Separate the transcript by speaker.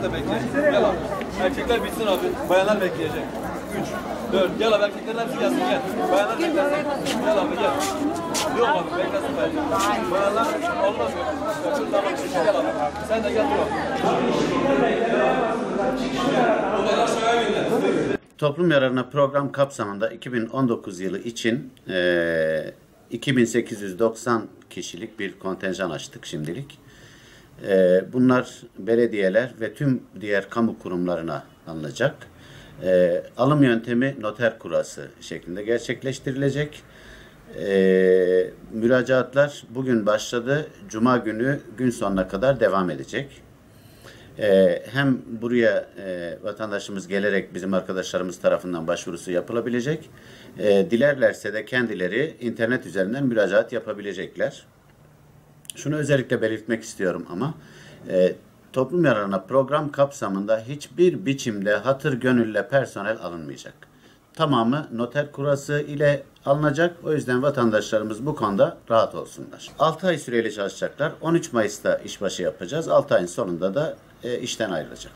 Speaker 1: de bekleyecek. Gel abi. Erkekler bitsin abi. Bayanlar bekleyecek. 3, 4. Gel abi erkekler hepsi gelsin gel. Bayanlar beklesin. Gel abi gel. Yok abi beklesin bayanlar. Bayanlar olmaz yok. Şuradan bak gel abi. Sen de gel dur abi.
Speaker 2: Toplum yararına program kapsamında 2019 yılı için 2890 kişilik bir kontenjan açtık şimdilik. Bunlar belediyeler ve tüm diğer kamu kurumlarına alınacak. Alım yöntemi noter kurası şeklinde gerçekleştirilecek. Müracaatlar bugün başladı. Cuma günü gün sonuna kadar devam edecek. Hem buraya vatandaşımız gelerek bizim arkadaşlarımız tarafından başvurusu yapılabilecek. Dilerlerse de kendileri internet üzerinden müracaat yapabilecekler. Şunu özellikle belirtmek istiyorum ama toplum yararına program kapsamında hiçbir biçimde hatır gönülle personel alınmayacak. Tamamı noter kurası ile alınacak. O yüzden vatandaşlarımız bu konuda rahat olsunlar. 6 ay süreyle çalışacaklar. 13 Mayıs'ta işbaşı yapacağız. 6 ayın sonunda da işten ayrılacak.